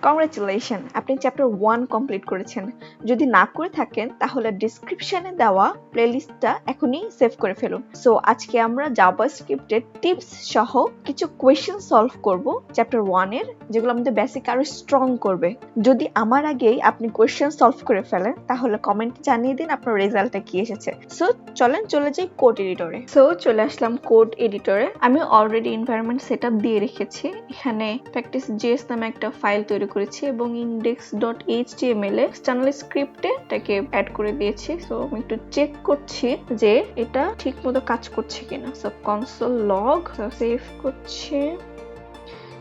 Congratulation, আপনি chapter 1 complete করেছেন। যদি না করে থাকেন তাহলে ডেসক্রিপশনে দেওয়া প্লেলিস্টটা এখনই সেভ করে ফেলুন। সো আজকে আমরা জাভাস্ক্রিপ্টের টিপস সহ কিছু কোয়েশ্চেন সলভ করব চ্যাপ্টার 1 এর, যেগুলো আমাদের বেসিক আরো স্ট্রং করবে। যদি আমার আগেই আপনি কোয়েশ্চেন সলভ করে ফেলেন তাহলে কমেন্টে জানিয়ে দিন আপনার রেজাল্টটা কি এসেছে। সো চলেন চলে যাই কোড এডিটরে। সো চলে আসলাম কোড এডিটরে। আমি অলরেডি এনভায়রনমেন্ট সেটআপ দিয়ে রেখেছি। এখানে practice.js নামে একটা ফাইল তৈরি করেছি এবং index.html এ এক্সটার্নাল স্ক্রিপ্টে এটাকে অ্যাড করে দিয়েছি। সো আমি একটু চেক করছি যে এটা ঠিকমতো কাজ করছে কিনা। সো কনসোল লগ সেভ করছি,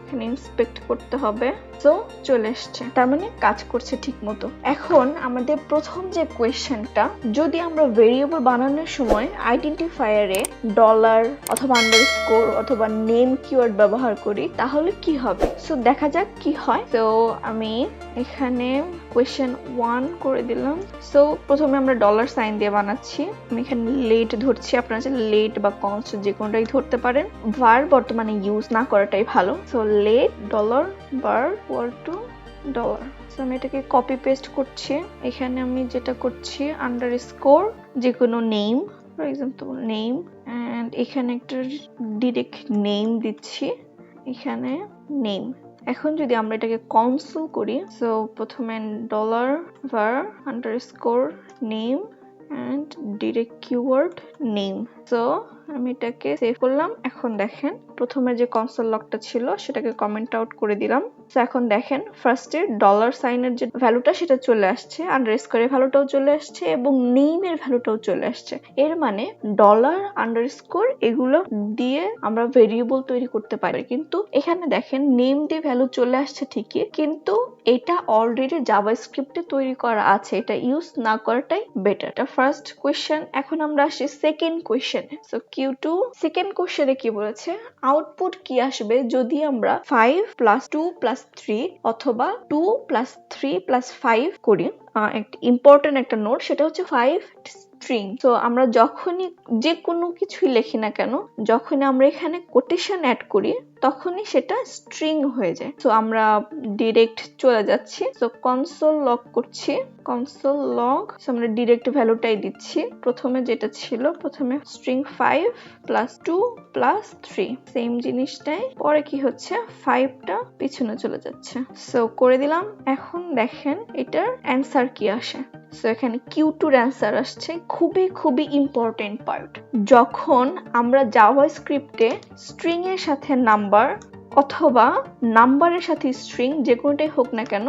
এখানে ইন্সপেক্ট করতে হবে। সো চলে এসছে, তার মানে কাজ করছে ঠিক মতো। এখন আমাদের প্রথম যে কোয়েশ্চেনটা, যদি আমরা ভেরিয়েবল বানানোর সময় আইডেন্টিফায়ারে ডলার অথবা আন্ডারস্কোর অথবা নেম কিওয়ার্ড ব্যবহার করি তাহলে কি হবে। সো দেখা যাক কি হয়। তো আমি এখানে কোয়েশ্চেন 1 করে দিলাম। সো প্রথমে আমরা ডলার সাইন দিয়ে বানাচ্ছি। আমি এখানে লেট ধরছি, আপনারা যে লেট বা কনস্ট যে কোনোটাই ধরতে পারেন। ভার বর্তমানে ইউজ না করাটাই ভালো। সো লেট ডলার বার টু ডলার। সো আমি এটাকে কপি পেস্ট করছি। এখানে আমি যেটা করছি আন্ডারস্কোর যে কোনো name, for example name, and এখানে একটা ডিরেক্ট নেম দিচ্ছি, এখানে নেম। এখন যদি আমরা এটাকে কনসোল করি, সো প্রথমে dollar var underscore name and direct keyword name. So আমি এটাকে সেভ করলাম। এখন দেখেন প্রথমে যে কনসোল লগটা ছিল সেটাকে কমেন্ট আউট করে দিলাম। তো এখন দেখেন ফার্স্টে ডলার সাইনের যে ভ্যালুটা সেটা চলে আসছে, আন্ডারস্কোরের ভ্যালুটাও চলে আসছে এবং নেমের ভ্যালুটাও চলে আসছে। এর মানে ডলার আন্ডারস্কোর এগুলো দিয়ে আমরা ভেরিয়েবল তৈরি করতে পারি। কিন্তু এখানে দেখেন নেম দিয়ে ভ্যালু চলে আসছে ঠিকই, কিন্তু এটা অলরেডি জাভাস্ক্রিপ্টে তৈরি করা আছে, এটা ইউজ না করাটাই বেটার। এটা ফার্স্ট কোয়েশ্চেন। এখন আমরা আসি সেকেন্ড কোয়েশ্চেনে। সো Q2 সেকেন্ড কোয়েশ্চেনে কি বলেছে, আউটপুট কি আসবে যদি আমরা 5 + 2 + 3 অথবা 2 + 3 + 5 করি। একটা ইম্পর্টেন্ট একটা নোট, সেটা হচ্ছে 5 স্ট্রিং। তো আমরা যখনই যে কোনো কিছুই লিখি না কেন, যখনই আমরা এখানে কোটেশন অ্যাড করি তখনই সেটা স্ট্রিং হয়ে যায়। তো আমরা ডিরেক্ট চলে যাচ্ছি। তো কনসোল লগ করছি, কনসোল লগ। আমরা ডিরেক্ট ভ্যালুটাই দিচ্ছি, প্রথমে যেটা ছিল, প্রথমে স্ট্রিং 5 + 2 + 3, সেম জিনিসটাই। পরে কি হচ্ছে, 5টা পিছনে চলে যাচ্ছে। সো করে দিলাম। এখন দেখেন এটার অ্যান্সার কি আসে। সো এখানে Q2 এর অ্যান্সার আসছে। খুবই ইম্পর্টেন্ট পার্ট। যখন আমরা জাভাস্ক্রিপ্টে স্ট্রিং এর সাথে নাম্বার অথবা নাম্বারের সাথে স্ট্রিং যে কোনোটাই হোক না কেন,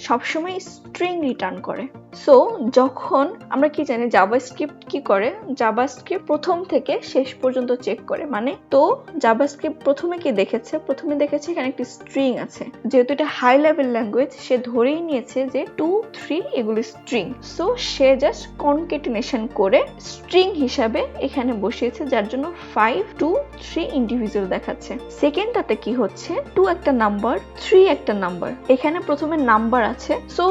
সবসময় স্ট্রিং রিটার্ন করে। সো যখন আমরা কি জানি জাভাস্ক্রিপ্ট কি করে, জাভাস্ক্রিপ্ট প্রথম থেকে শেষ পর্যন্ত চেক করে। মানে তো জাভাস্ক্রিপ্ট প্রথমে কি দেখেছে, প্রথমে দেখেছে এখানে একটি স্ট্রিং আছে। যেহেতু এটা হাই লেভেল ল্যাঙ্গুয়েজ, সে ধরেই নিয়েছে যে 2, 3 এগুলি স্ট্রিং। সো সে জাস্ট কনকেটিনেশন করে স্ট্রিং হিসাবে এখানে বসিয়েছে, যার জন্য 5, 2, 3 ইন্ডিভিজুয়াল দেখাচ্ছে। সেকেন্ডটাতে কি হচ্ছে, 2 একটা নাম্বার, 3 একটা নাম্বার। এখানে প্রথমে নাম্বার আছে, সো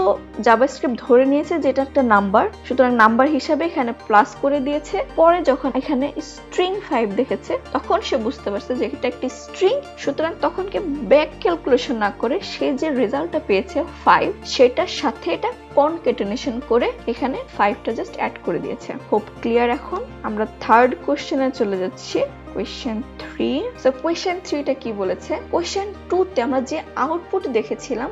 জাভাস্ক্রিপ্ট ধরে নিয়েছে যেটা একটা নাম্বার, সুতরাং নাম্বার হিসাবে এখানে প্লাস করে দিয়েছে। পরে যখন এখানে স্ট্রিং 5 দেখেছে তখন সে বুঝতে পারছে যে এটা একটি স্ট্রিং, সুতরাং তখনকে ব্যাক ক্যালকুলেশন না করে সে যে রেজাল্টটা পেয়েছে 5, সেটার সাথে এটা কনকেটিনেশন করে এখানে 5টা জাস্ট অ্যাড করে দিয়েছে। Hope clear. এখন আমরা থার্ড কোশ্চেনে চলে যাচ্ছি, কোয়েশ্চেন 3। সো কোয়েশ্চেন 3টা কি বলেছে, কোয়েশ্চেন 2 তে আমরা যে আউটপুট দেখেছিলাম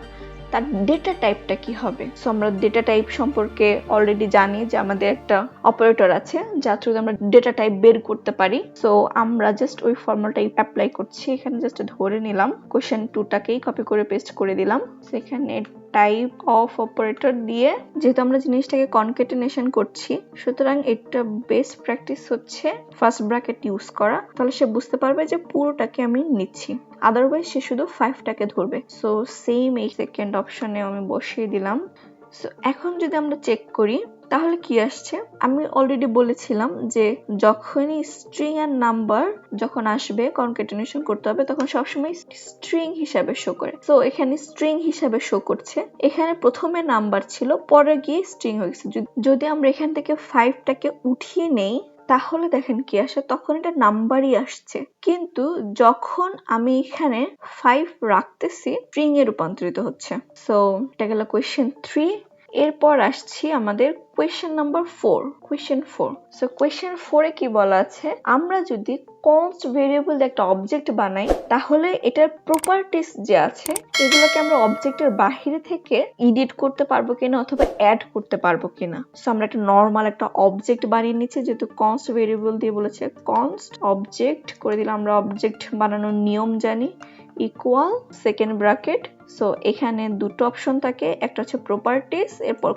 তার ডেটা টাইপটা কি হবে। সো আমরা ডেটা টাইপ সম্পর্কে অলরেডি জানি যে আমাদের একটা অপারেটর আছে যার থ্রুতে আমরা ডেটা টাইপ বের করতে পারি। সো আমরা জাস্ট ওই ফর্মুলাটাই অ্যাপ্লাই করছি। এখানে জাস্ট ধরে নিলাম, কোশ্চেন 2টাকেই কপি করে পেস্ট করে দিলাম। সেখানে টাইপ অফ অপারেটর দিয়ে, যেহেতু আমরা জিনিসটাকে কনকেটিনেশন করছি, সুতরাং এটা বেস্ট প্র্যাকটিস হচ্ছে ফার্স্ট ব্র্যাকেট ইউজ করা। তাহলে সে বুঝতে পারবে যে পুরোটাকে আমি নিচ্ছি, আদারওয়াইজ সে শুধু 5টাকে ধরবে। সো সেম এই সেকেন্ড অপশনে আমি বসিয়ে দিলাম। সো এখন যদি আমরা চেক করি তাহলে কি আসছে, আমি অলরেডি বলেছিলাম যে যখনই স্ট্রিং আর নাম্বার যখন আসবে কনকেটিনেশন করতে হবে তখন সবসময় স্ট্রিং হিসাবে শো করে। সো এখানে স্ট্রিং হিসাবে শো করছে। এখানে প্রথমে নাম্বার ছিল, পরে গিয়ে স্ট্রিং হয়ে গেছে। যদি আমরা এখান থেকে 5টাকে উঠিয়ে নেই তাহলে দেখেন কি আসে, তখন এটা নাম্বারই আসছে, কিন্তু যখন আমি এখানে 5 রাখতেছি স্ট্রিং এ রূপান্তরিত হচ্ছে। সো এটা গেল কোয়েশ্চেন 3। এরপর আসছি আমাদের question number 4। Question 4। So question 4 এ কি বলা আছে, আমরা যদি const ভেরিয়েবল একটা অবজেক্ট বানাই তাহলে এটার প্রপার্টিজ যে আছে এগুলোকে আমরা অবজেক্টের বাহিরে থেকে এডিট করতে পারবো কিনা অথবা অ্যাড করতে পারবো কিনা। সো আমরা একটা নরমাল একটা অবজেক্ট বানিয়ে নিচ্ছি, যেহেতু const ভেরিয়েবল দিয়ে বলেছে const অবজেক্ট করে দিলাম। আমরা অবজেক্ট বানানোর নিয়ম জানি, ইকুয়াল সেকেন্ড ব্র্যাকেট। সো এখানে দুটো অপশন থাকে, একটা হচ্ছে প্রপার্টিজ, এরপর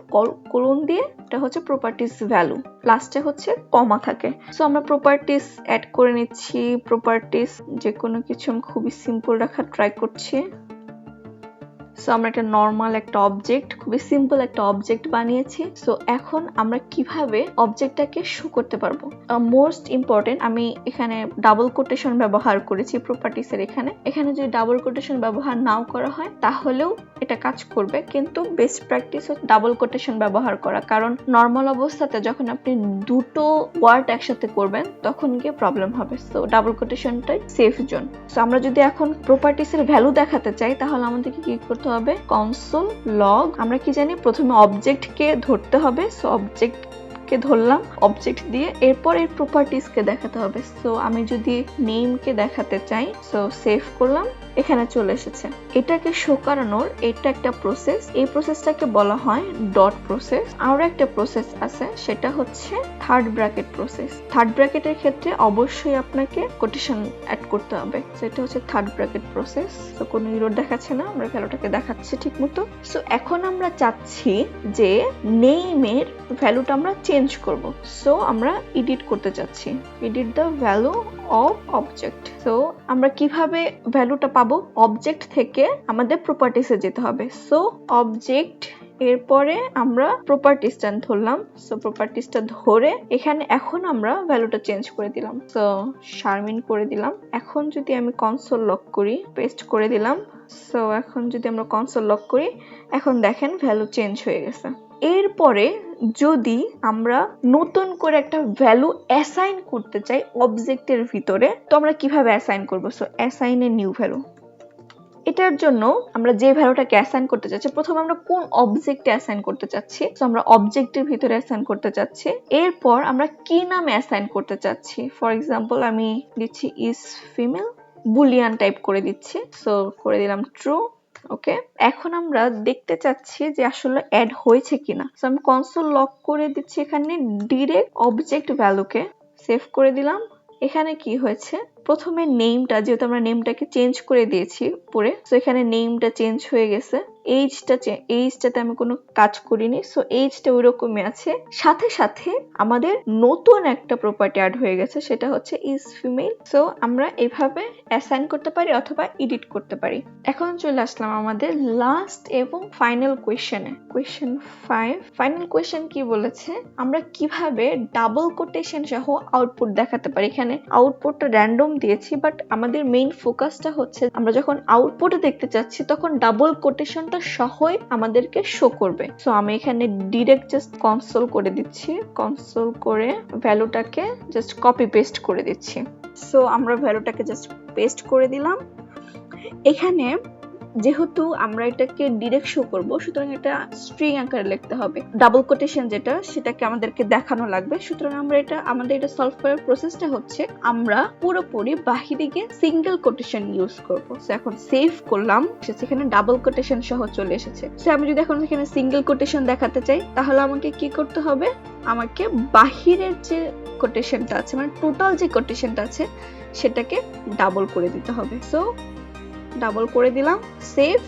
কোলন দিয়ে এটা হচ্ছে প্রপার্টিজ ভ্যালু, লাস্টে হচ্ছে কমা থাকে। সো আমরা প্রপার্টিজ অ্যাড করে নিচ্ছি। প্রপার্টিজ যে কোনো কিছু আমি খুবই সিম্পল রাখার ট্রাই করছি। সো আমরা একটা নরমাল একটা অবজেক্ট, খুবই সিম্পল একটা অবজেক্ট বানিয়েছি। সো এখন আমরা কিভাবে অবজেক্টটাকে শো করতে পারবো, মোস্ট ইম্পর্টেন্ট, আমি এখানে ডাবল কোটেশন ব্যবহার করেছি প্রপার্টিসের। এখানে যদি ডাবল কোটেশন ব্যবহার নাও করা হয় তাহলেও এটা কাজ করবে, কিন্তু বেস্ট প্র্যাকটিস হচ্ছে ডাবল কোটেশন ব্যবহার করা, কারণ নরমাল অবস্থাতে যখন আপনি দুটো ওয়ার্ড একসাথে করবেন তখন গিয়ে প্রবলেম হবে। সো ডাবল কোটেশনটাই সেফ জোন। সো আমরা যদি এখন প্রপার্টিসের ভ্যালু দেখাতে চাই তাহলে আমাদেরকে কি করতে হবে, কনসোল লগ, আমরা কি জানি প্রথমে অবজেক্ট কে ধরতে হবে। সো অবজেক্ট কে ধরলাম, অবজেক্ট দিয়ে এরপর এর প্রপার্টিজ কে দেখাতে হবে। সো আমি যদি নেম কে দেখাতে চাই, সো সেভ করলাম, এখানে চলে এসেছে। এটাকে শো করানোর এটা একটা প্রসেস, এই প্রসেসটাকে বলা হয় ডট প্রসেস। আর একটা প্রসেস আছে, সেটা হচ্ছে থার্ড ব্র্যাকেট প্রসেস। থার্ড ব্র্যাকেটের ক্ষেত্রে অবশ্যই আপনাকে কোটেশন অ্যাড করতে হবে। সো এটা হচ্ছে থার্ড ব্র্যাকেট প্রসেস। সো কোনো এরর দেখাচ্ছে না, আমরা ভ্যালুটাকে দেখাচ্ছি ঠিক মতো। সো এখন আমরা চাচ্ছি যে নেইমের ভ্যালুটা আমরা চেঞ্জ করব। সো আমরা এডিট করতে চাচ্ছি, edit the value of object. So আমরা কিভাবে ভ্যালুটা পাবো, অবজেক্ট থেকে আমাদের প্রপার্টিসে যেতে হবে। সো অবজেক্ট, এরপরে আমরা প্রপার্টিসটা ধরলাম। সো প্রপার্টিসটা ধরে এখানে এখন আমরা ভ্যালুটা চেঞ্জ করে দিলাম। সো শারমিন করে দিলাম। এখন যদি আমি কনসোল লক করি, পেস্ট করে দিলাম। সো এখন যদি আমরা কনসোল লক করি, এখন দেখেন ভ্যালু চেঞ্জ হয়ে গেছে। এরপরে যদি আমরা নতুন করে একটা ভ্যালু অ্যাসাইন করতে চাই অবজেক্টের ভিতরে, তো আমরা কিভাবে অ্যাসাইন করব। So assign a new value, এটার জন্য আমরা যে ভ্যালুটাকে অ্যাসাইন করতে চাচ্ছি, প্রথমে আমরা কোন অবজেক্টে অ্যাসাইন করতে চাচ্ছি, সো আমরা অবজেক্টের ভিতরে অ্যাসাইন করতে চাচ্ছি। এরপর আমরা কি নামে অ্যাসাইন করতে চাচ্ছি, ফর এক্সাম্পল আমি দিচ্ছি ইজ ফিমেল, বুলিয়ান টাইপ করে দিচ্ছি। সো করে দিলাম ট্রু। ওকে, এখন আমরা দেখতে চাচ্ছি যে আসলে অ্যাড হয়েছে কিনা। সো আমি কনসোল লক করে দিচ্ছি, এখানে ডিরেক্ট অবজেক্ট ভ্যালুকে সেভ করে দিলাম। এখানে কি হয়েছে, প্রথমে নেমটা, যেহেতু আমরা নেমটাকে চেঞ্জ করে দিয়েছি পরে, সো এখানে নেমটা চেঞ্জ হয়ে গেছে। এইজটাতে আমি কোনো কাজ করিনি, সো এইজটা ওইরকমই আছে। সাথে সাথে আমাদের নতুন একটা প্রপার্টি অ্যাড হয়ে গেছে, সেটা হচ্ছে ইজ ফিমেল। সো আমরা এভাবে অ্যাসাইন করতে পারি অথবা এডিট করতে পারি। এখন চলে আসলাম আমাদের লাস্ট এবং ফাইনাল কোয়েশ্চেনে, কোয়েশ্চেন 5। ফাইনাল কোয়েশ্চেন কি বলেছে, আমরা কিভাবে ডাবল কোটেশন সহ আউটপুট দেখাতে পারি। এখানে আউটপুটটা র্যান্ডম দিয়েছি, বাট আমাদের মেইন ফোকাসটা হচ্ছে আমরা যখন আউটপুটে দেখতে চাচ্ছি তখন ডাবল কোটেশনটা সহই আমাদেরকে শো করবে। সো আমি এখানে ডিরেক্ট জাস্ট কনসোল করে দিচ্ছি, কনসোল করে ভ্যালুটাকে জাস্ট কপি পেস্ট করে দিচ্ছি। সো আমরা ভ্যালুটাকে জাস্ট পেস্ট করে দিলাম। এখানে যেহেতু আমরা এটাকে ডিরেক্ট শো করব, সুতরাং এটা স্ট্রিং আকারে লিখতে হবে। ডাবল কোটেশন যেটা, সেটাকে আমাদেরকে দেখানো লাগবে। সুতরাং আমাদের এটা সলভ করার প্রসেসটা হচ্ছে আমরা পুরোপুরি বাহিরে গিয়ে সিঙ্গেল কোটেশন ইউজ করব। সো এখন সেভ করলাম, সেখানে ডাবল কোটেশন সহ চলে এসেছে। সো আমি যদি এখন এখানে সিঙ্গেল কোটেশন দেখাতে চাই তাহলে আমাকে কি করতে হবে, আমাকে বাহিরের যে কোটেশনটা আছে, মানে টোটাল যে কোটেশনটা আছে সেটাকে ডাবল করে দিতে হবে। সো ডাবল করে দিলাম, সেভ।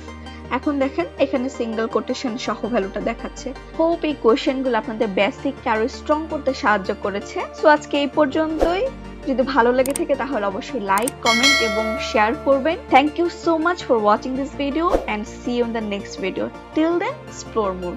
এখন দেখেন এখানে সিঙ্গেল কোটেশন সহ ভ্যালুটা দেখাচ্ছে। হোপ এই কোয়েশ্চেনগুলো আপনাদের বেসিক আরো স্ট্রং করতে সাহায্য করেছে। সো আজকে এই পর্যন্তই। যদি ভালো লেগে থাকে তাহলে অবশ্যই লাইক, কমেন্ট এবং শেয়ার করবেন। Thank you so much for watching this video and see you in the next video. Till then, explore more.